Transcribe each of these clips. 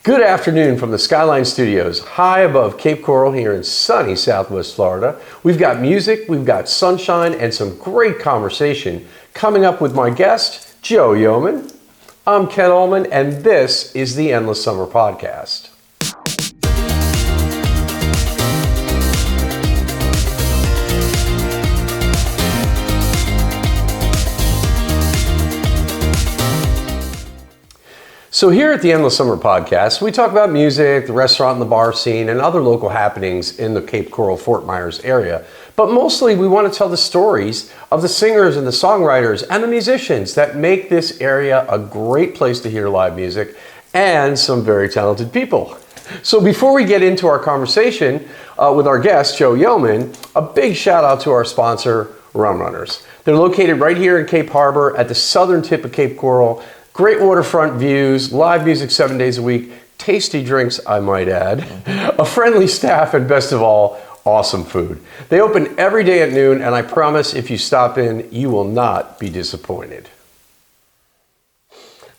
Good afternoon from the Skyline Studios, high above Cape Coral here in sunny Southwest Florida. We've got music, we've got sunshine, and some great conversation coming up with my guest, Joe Yeoman. I'm Ken Ullman, and this is the Endless Summer Podcast. So here at the Endless Summer Podcast, we talk about music, the restaurant and the bar scene, and other local happenings in the Cape Coral, Fort Myers area. But mostly we want to tell the stories of the singers and the songwriters and the musicians that make this area a great place to hear live music and some very talented people. So before we get into our conversation with our guest, Joe Yeoman, a big shout out to our sponsor, Rum Runners. They're located right here in Cape Harbor at the southern tip of Cape Coral. Great waterfront views, live music 7 days a week, tasty drinks, I might add, a friendly staff, and best of all, awesome food. They open every day at noon, and I promise if you stop in, you will not be disappointed.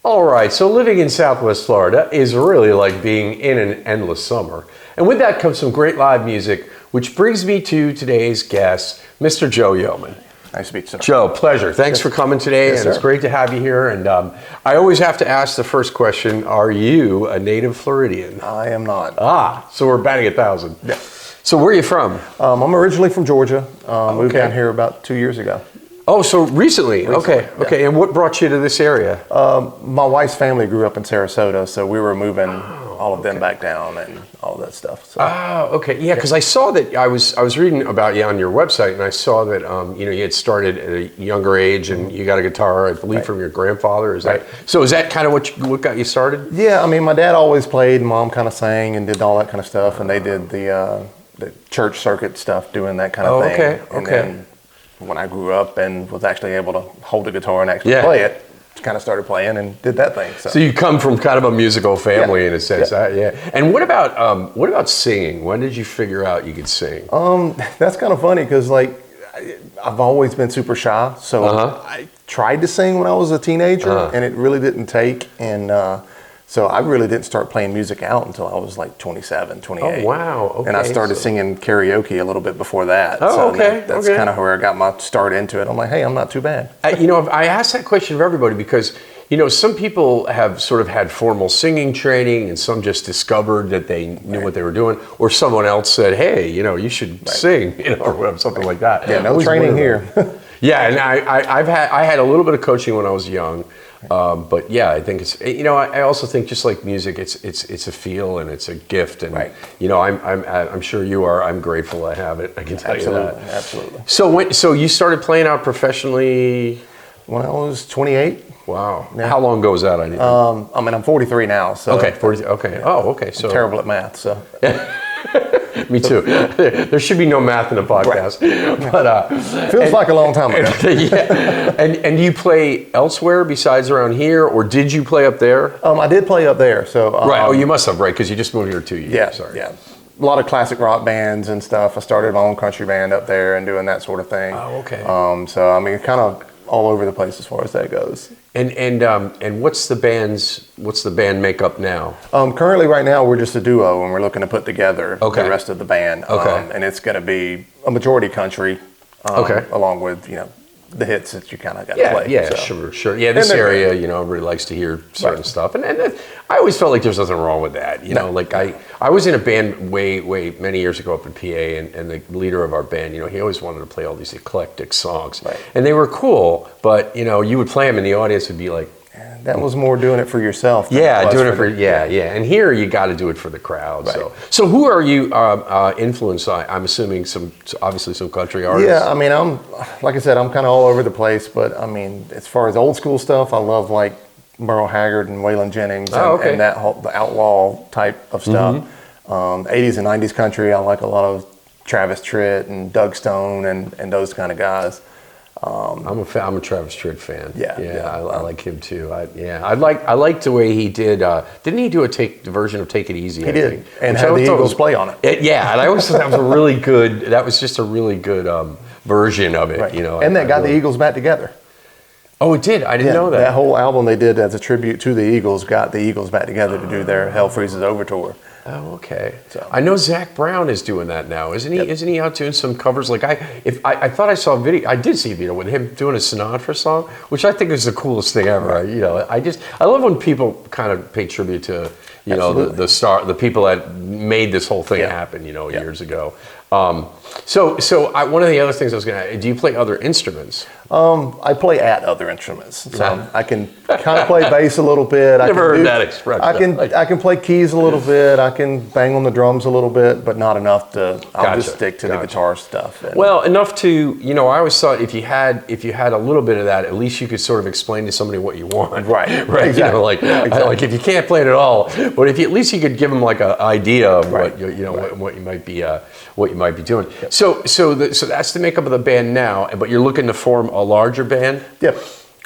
All right, so living in Southwest Florida is really like being in an endless summer. And with that comes some great live music, which brings me to today's guest, Mr. Joe Yeoman. Nice to meet you, sir. Joe, pleasure. Thanks for coming today, and it's great to have you here. And I always have to ask the first question, are you a native Floridian? I am not. So we're batting 1,000. Yeah. So where are you from? I'm originally from Georgia. Moved down here about 2 years ago. Oh, so recently. Okay. Yeah. And what brought you to this area? My wife's family grew up in Sarasota, so we were moving all of them back down and all that stuff. So. Okay. Yeah, because I saw that I was reading about you on your website, and I saw that you had started at a younger age, and you got a guitar, I believe, from your grandfather. Is that kind of what got you started? Yeah, I mean, my dad always played, Mom kind of sang and did all that kind of stuff, and they did the church circuit stuff, doing that kind of thing. Okay. And then when I grew up and was actually able to hold a guitar and actually play it, kind of started playing and did that thing. So you come from kind of a musical family in a sense. And what about singing? When did you figure out you could sing? That's kind of funny because I've always been super shy. So I tried to sing when I was a teenager and it really didn't take. And so I really didn't start playing music out until I was like 27, 28. Oh, wow. Okay. And I started singing karaoke a little bit before that. Oh, so that's kind of where I got my start into it. I'm like, hey, I'm not too bad. I asked that question of everybody because, some people have sort of had formal singing training and some just discovered that they knew what they were doing, or someone else said, hey, you should sing, or something like that. Yeah, no training here. Yeah, and I had a little bit of coaching when I was young. But yeah, I think it's, I also think just like music, it's a feel and it's a gift, and I'm sure you are. I'm grateful I have it. I can tell you that. Absolutely. So you started playing out professionally when I was 28. Wow. Yeah. How long ago was that? I'm 43 now. So 40. Okay. Yeah. Oh, okay. So I'm terrible at math. So. Me too. There should be no math in a podcast, but feels like a long time ago. Yeah. And do you play elsewhere besides around here, or did you play up there? I did play up there. So right. Oh, you must have, right? Because you just moved here 2 years. Yeah. Sorry. Yeah. A lot of classic rock bands and stuff. I started my own country band up there and doing that sort of thing. Oh, okay. So I mean, kind of all over the place as far as that goes. And what's the band makeup now? Currently, right now, we're just a duo, and we're looking to put together the rest of the band. And it's going to be a majority country, along with the hits that you kind of got to play. Yeah, so. Sure. Yeah, this area, really likes to hear certain stuff, and I always felt like there's nothing wrong with that. Like I was in a band way many years ago up in PA, and the leader of our band, he always wanted to play all these eclectic songs, and they were cool, but you would play them, and the audience would be like. That was more doing it for yourself. And here you got to do it for the crowd. Right. So who are you influenced by? I'm assuming obviously some country artists. Yeah, I mean, like I said, I'm kind of all over the place. But I mean, as far as old school stuff, I love like Merle Haggard and Waylon Jennings and that whole the outlaw type of stuff. 80s and 90s country, I like a lot of Travis Tritt and Doug Stone and those kind of guys. I'm a Travis Tritt fan. I like him too. I like the way he did. Didn't he do the version of "Take It Easy"? He did, and had the Eagles play on it. And I always thought that was a really good. That was just a really good version of it. And that got the Eagles back together. Oh, it did? I didn't know that. That whole album they did as a tribute to the Eagles got the Eagles back together to do their Hell Freezes Over tour. Oh, okay. So. I know Zach Brown is doing that now, isn't he? Yep. Isn't he out doing some covers? Like I thought I saw a video. I did see a video with him doing a Sinatra song, which I think is the coolest thing ever. Right. I love when people kind of pay tribute to the people that made this whole thing happen. Years ago. So one of the other things I was going to ask, do you play other instruments? I play at other instruments. So I can kind of play bass a little bit. Never heard that expression. I can play keys a little bit. I can bang on the drums a little bit, but not enough to. I'll just stick to the guitar stuff. Well, enough to I always thought if you had a little bit of that, at least you could sort of explain to somebody what you want. Right. Right. Exactly. Like if you can't play it at all, but if at least you could give them like an idea of what what you might be doing. Yep. So that's the makeup of the band now. But you're looking to form a larger band. Yep.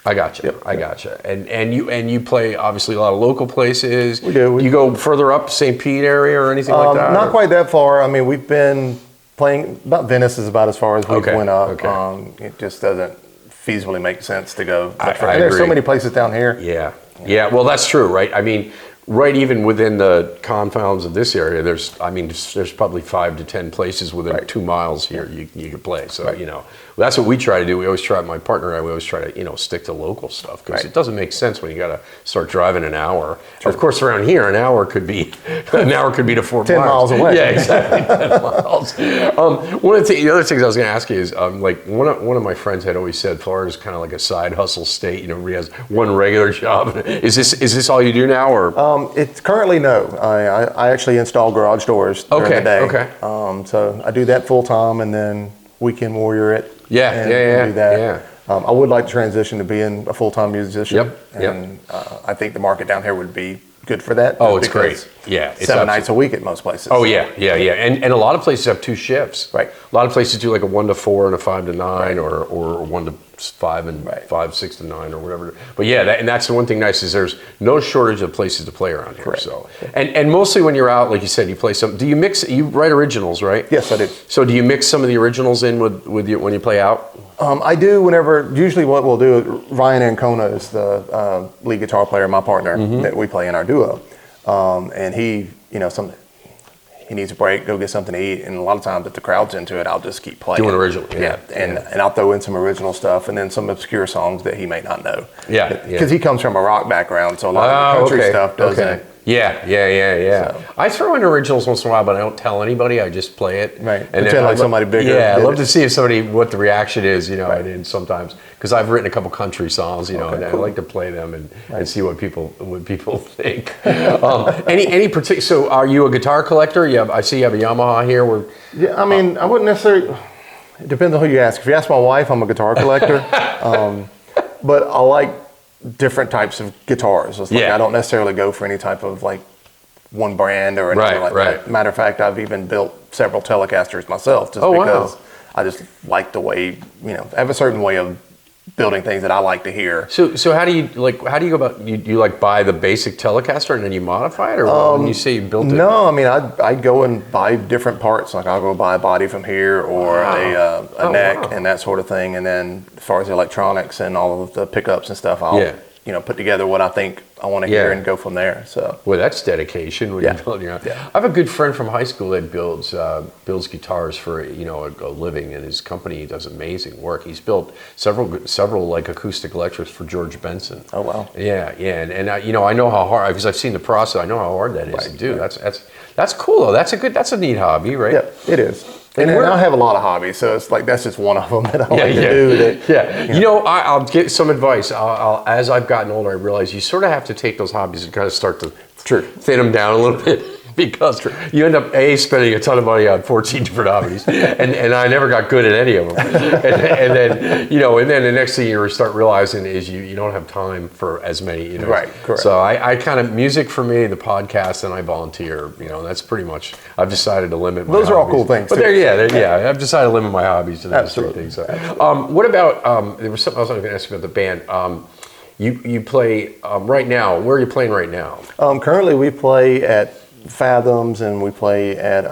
I gotcha. Yep. I gotcha. And you play obviously a lot of local places. We do. You go further up St. Pete area or anything like that? Not quite that far. I mean, we've been playing about Venice is about as far as we went up. Okay. It just doesn't feasibly make sense to go. I and there's so many places down here. Yeah. Well, that's true, right? I mean, right, even within the confounds of this area, there's probably 5 to 10 places within 2 miles here you could play. So that's what we try to do. We always try. My partner and I, we always try to stick to local stuff because it doesn't make sense when you got to start driving an hour. True. Of course, around here, an hour could be to 4 10 miles away. Yeah, exactly. 10 miles. One of the other things I was going to ask you is like one of my friends had always said Florida's kind of like a side hustle state. Everybody has one regular job. Is this all you do now, or? It's currently no. I actually install garage doors during the day. Okay. So I do that full time, and then weekend warrior it. Do that. Yeah. I would like to transition to being a full-time musician. Yep. And I think the market down here would be good for that. Oh, it's great. Yeah. It's 7 nights a week at most places. Oh, yeah. And a lot of places have 2 shifts. Right. A lot of places do like a 1 to 4 and a 5 to 9 or 1 to 5 and 5, 6 to 9 or whatever. But yeah, and that's the one thing nice is there's no shortage of places to play around here. Correct. So and mostly when you're out, like you said, you play some. Do you mix? You write originals, right? Yes, I do. So do you mix some of the originals in with you when you play out? I do whenever. Usually, what we'll do. Ryan Ancona is the lead guitar player, my partner that we play in our duo, and he needs a break, go get something to eat, and a lot of times if the crowd's into it, I'll just keep playing. Doing original, and I'll throw in some original stuff, and then some obscure songs that he may not know. Because he comes from a rock background, so a lot of the country stuff doesn't. Yeah. So. I throw in originals once in a while, but I don't tell anybody. I just play it. Right. And pretend like somebody bigger. Yeah, I love to see what the reaction is, and sometimes, because I've written a couple country songs, and I like to play them and see what people think. Any particular, so are you a guitar collector? I see you have a Yamaha here. Yeah, I mean, I wouldn't necessarily, it depends on who you ask. If you ask my wife, I'm a guitar collector, but I like different types of guitars. It's like I don't necessarily go for any type of like one brand or anything like that. Matter of fact, I've even built several Telecasters myself just because I just like the way, I have a certain way of building things that I like to hear. So how do you go about, you like buy the basic Telecaster and then you modify it, or when you say you built it? No, I mean, I'd go and buy different parts. Like I'll go buy a body from here or a neck and that sort of thing. And then as far as the electronics and all of the pickups and stuff, I'll put together what I think I want to hear and go from there. So well, that's dedication. When you're building your own. I have a good friend from high school that builds guitars for a living, and his company does amazing work. He's built several like acoustic electrics for George Benson. Oh wow. Yeah, and I know how hard, because I've seen the process. I know how hard that is to do. That's cool though. That's a neat hobby, right? Yeah, it is. And I have a lot of hobbies, so it's like that's just one of them that I like to do. I'll get some advice. As I've gotten older, I realize you sort of have to take those hobbies and kind of start to thin them down a little bit. Because you end up spending a ton of money on 14 different hobbies, and I never got good at any of them. and then the next thing you start realizing is you don't have time for as many. Right. Correct. So I kind of, music for me, the podcast, and I volunteer. That's pretty much. I've decided to limit. Those are all cool things. But I've decided to limit my hobbies to those three things. So, what about? There was something else I was going to ask you about the band. You play right now. Where are you playing right now? Currently, we play at Fathoms, and we play at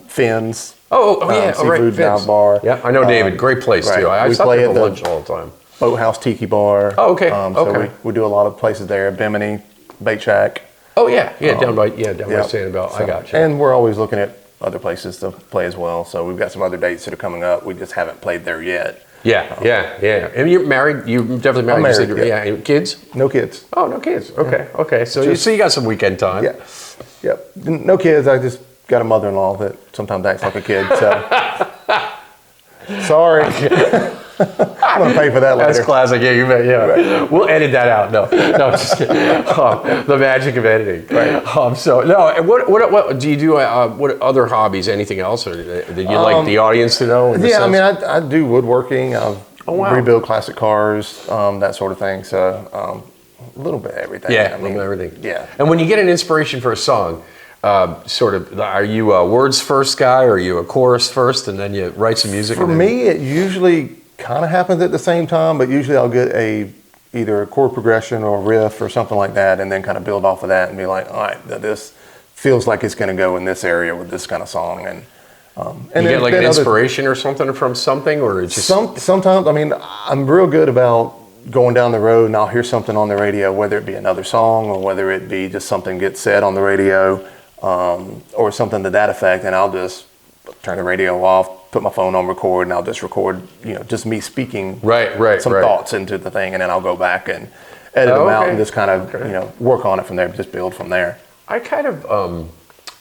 Finn's. Seafood dive bar. Yeah, I know David. Great place too. I stop there for lunch all the time. Boathouse Tiki Bar. Oh, okay. So we do a lot of places there. Bimini, Bait Shack. Oh yeah, down by Sanibel. I got you. And we're always looking at other places to play as well. So we've got some other dates that are coming up. We just haven't played there yet. Yeah. And you're married. You're definitely married. I'm married. Yeah. Kids? No kids. Oh, no kids. Okay. So you got some weekend time. Yeah. Yep. No kids. I just got a mother-in-law that sometimes acts like a kid. So sorry. I'm gonna pay for that later. That's classic. Yeah, you bet. Yeah, right. We'll edit that out. No, just kidding. The magic of editing. Right. So no. And what do you do? What other hobbies? Anything else, or did you like the audience to know? Yeah, I mean, I do woodworking. I rebuild classic cars, that sort of thing. So a little bit of everything. Yeah, a little bit of everything. Yeah. And when you get an inspiration for a song, are you a words first guy, or are you a chorus first, and then you write some music? For me, it usually kind of happens at the same time, but usually I'll get either a chord progression or a riff or something like that, and then kind of build off of that and be like, all right, this feels like it's going to go in this area with this kind of song. And you get like an inspiration or something from something, or it's just sometimes. I mean, I'm real good about going down the road and I'll hear something on the radio, whether it be another song or whether it be just something gets said on the radio, or something to that effect, and I'll just turn the radio off, put my phone on record, and I'll just record, just me speaking some thoughts into the thing, and then I'll go back and edit them out and just kind of, work on it from there, just build from there. I kind of,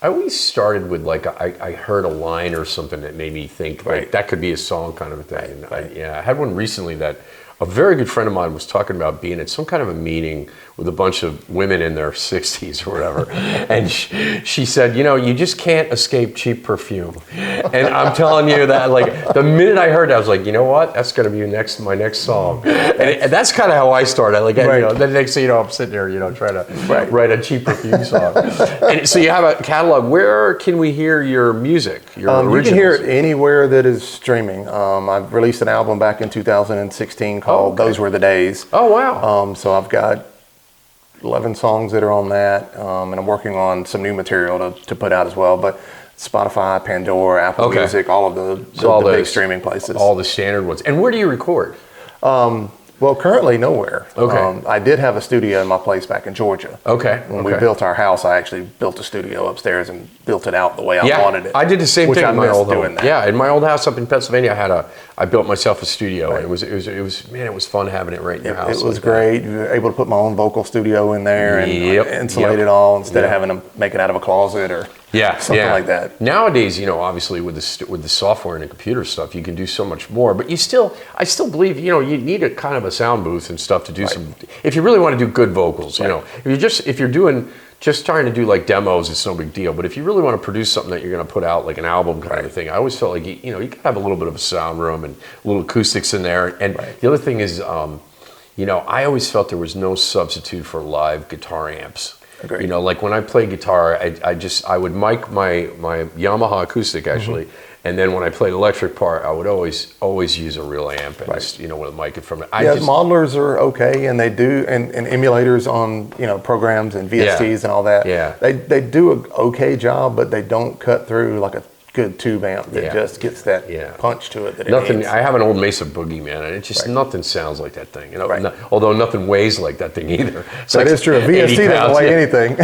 I always started with like, I heard a line or something that made me think like that could be a song kind of a thing. And I had one recently that a very good friend of mine was talking about being at some kind of a meeting with a bunch of women in their 60s or whatever. And she said, you just can't escape cheap perfume. And I'm telling you that, like, the minute I heard that, I was like, you know what? That's going to be my next song. And that's kind of how I started. Like, the next thing you know, I'm sitting there, trying to write a cheap perfume song. And so you have a catalog. Where can we hear your music, your originals? You can hear it anywhere that is streaming. I've released an album back in 2016 called Those Were the Days. Oh, wow. So I've got 11 songs that are on that, and I'm working on some new material to put out as well. But Spotify, Pandora, Apple Music, all of the big streaming places. All the standard ones. And where do you record? Well, currently nowhere. Okay. I did have a studio in my place back in Georgia. Okay. When we built our house, I actually built a studio upstairs and built it out the way I wanted it. I did the same thing in my old home. That. Yeah, in my old house up in Pennsylvania, I built myself a studio, and it was fun having it right in your house. It was great. You were able to put my own vocal studio in there and insulate it all instead of having to make it out of a closet or something like that. Nowadays, obviously with the software and the computer stuff, you can do so much more. But I still believe, you need a kind of a sound booth and stuff to do some. If you really want to do good vocals, if you're doing just trying to do like demos, it's no big deal. But if you really want to produce something that you're going to put out like an album kind of thing, I always felt like you got to have a little bit of a sound room and little acoustics in there. And the other thing is, I always felt there was no substitute for live guitar amps. Agreed. Like when I play guitar, I would mic my Yamaha acoustic actually, and then when I played electric part, I would always use a real amp and just, with a mic it from it. Modelers are okay, and they do, and emulators on programs and VSTs and all that. Yeah, they do an okay job, but they don't cut through like a good tube amp that just gets that punch to it that it needs. I have an old Mesa Boogie, man, and it just nothing sounds like that thing. Although nothing weighs like that thing either. That is true. A VST doesn't weigh anything.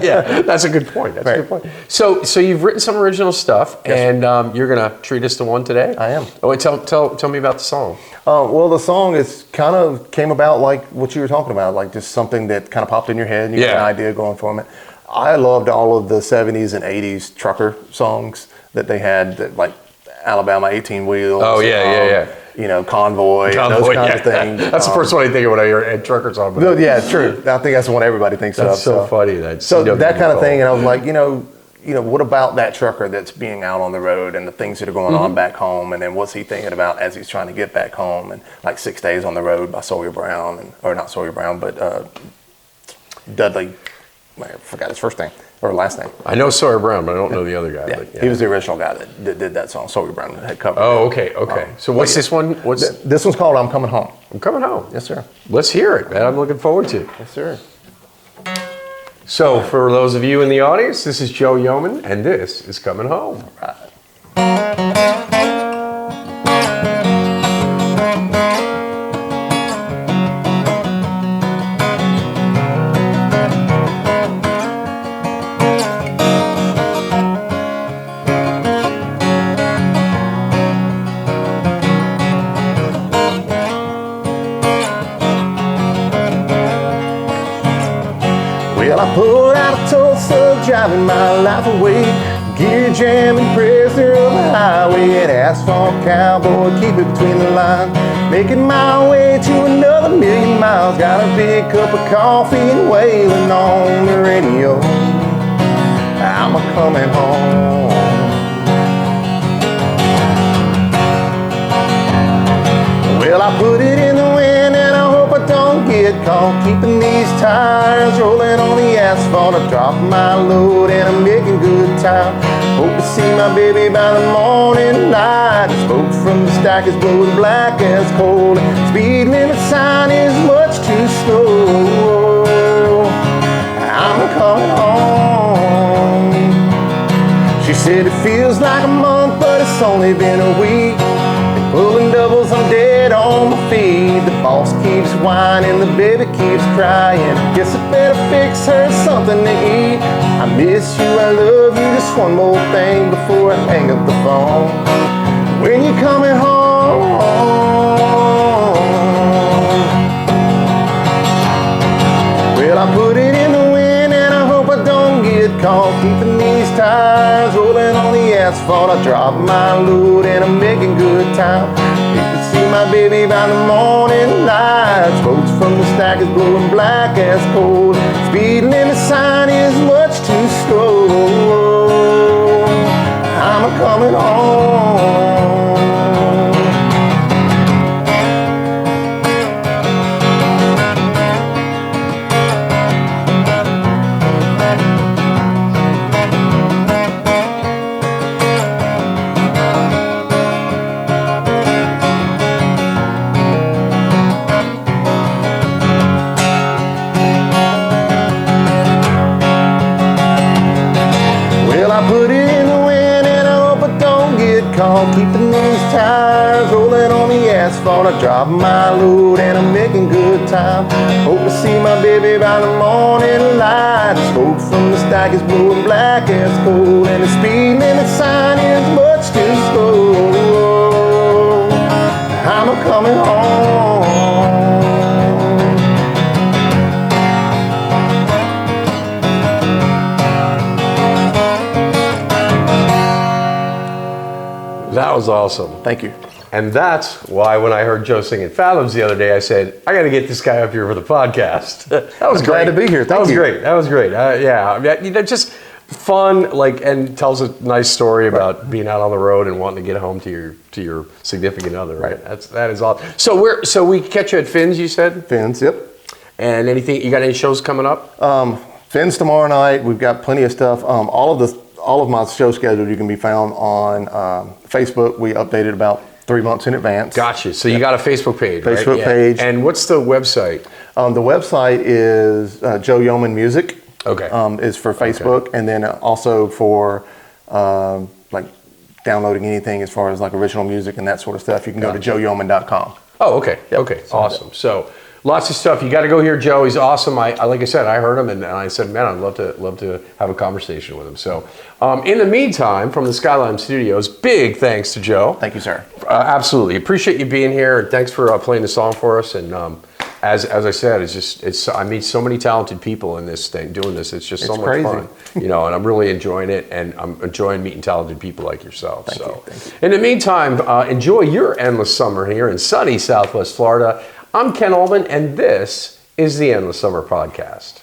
Yeah, that's a good point. That's a good point. So you've written some original stuff, and you're gonna treat us to one today. I am. Oh, wait, tell me about the song. Well, the song is kind of came about like what you were talking about, like just something that kind of popped in your head, and you got an idea going from it. I loved all of the 70s and 80s trucker songs that they had, like Alabama 18 Wheels. Oh, yeah. Convoy, those kinds of things. That's the first one I think of when I hear trucker song. Yeah, true. I think that's the one everybody thinks of. That's so funny. That kind of thing, and I was like, what about that trucker that's being out on the road and the things that are going on back home, and then what's he thinking about as he's trying to get back home, and like 6 Days on the Road by Sawyer Brown, or not Sawyer Brown, but Dudley. I forgot his first name or last name. I know Sawyer Brown, but I don't know the other guy. Yeah. He was the original guy that did that song. Sawyer Brown had covered. Oh, okay. So what's this one? This one's called "I'm Coming Home." I'm coming home. Yes, sir. Let's hear it, man. I'm looking forward to it. Yes, sir. So for those of you in the audience, this is Joe Yeoman, and this is Coming Home. All right. out of Tulsa, driving my life away. Gear jamming, prisoner of the highway. An asphalt cowboy, keep it between the lines. Making my way to another 1,000,000 miles. Got a big cup of coffee and wailing on the radio. I'm a coming home. Well, I put it in the wind and I hope I don't get caught keeping these tires rolling on the asphalt. I drop my load and I'm making good time. Hope to see my baby by the morning light. The smoke from the stack is blowing black as coal. Speed limit sign is much too slow. I'm coming home. She said it feels like a month, but it's only been a week. Pulling doubles, I'm dead on my feet. The boss keeps whining, the baby keeps crying. Guess I better fix her something to eat. I miss you, I love you, just one more thing before I hang up the phone. When you coming home? Well, I put it in the wind and I hope I don't get caught keeping these tires rolling on the asphalt. I drop my load and I'm making good time. You can see my baby by the morning light. Smokes from the stack is blowing black as coal. Speed limit sign is much too slow. I'm a coming home. Keeping these tires rolling on the asphalt. I drop my load and I'm making good time. Hope to see my baby by the morning light. The smoke from the stack is blowing black as coal. And the speed limit sign is much too slow. I'm a coming home. That was awesome. Thank you. And that's why when I heard Joe singing Fathoms the other day, I said, I got to get this guy up here for the podcast. That was great. Glad to be here. That was great. That was great. Yeah, you know, just fun, like, and tells a nice story about being out on the road and wanting to get home to your significant other. Right. That is awesome. So we catch you at Finn's, you said? Finn's, yep. And anything? You got any shows coming up? Finn's tomorrow night. We've got plenty of stuff. All of my show schedule you can be found on Facebook. We update it about 3 months in advance. Gotcha. So you got a Facebook page, right? Facebook page. And what's the website? The website is Joe Yeoman Music. Okay. Is for Facebook, and then also for like downloading anything as far as like original music and that sort of stuff. You can go to joeyeoman.com. Oh, okay. Yep. Okay. Awesome. So lots of stuff. You got to go hear Joe. He's awesome. I like I said, I heard him and I said, man, I'd love to have a conversation with him. So in the meantime, from the Skyline Studios, big thanks to Joe. Thank you, sir. Absolutely. Appreciate you being here. And thanks for playing the song for us. And as I said, I meet so many talented people in this thing, doing this. It's just so much fun, you know, and I'm really enjoying it. And I'm enjoying meeting talented people like yourself. Thank you. In the meantime, enjoy your endless summer here in sunny Southwest Florida. I'm Ken Allman, and this is the Endless Summer Podcast.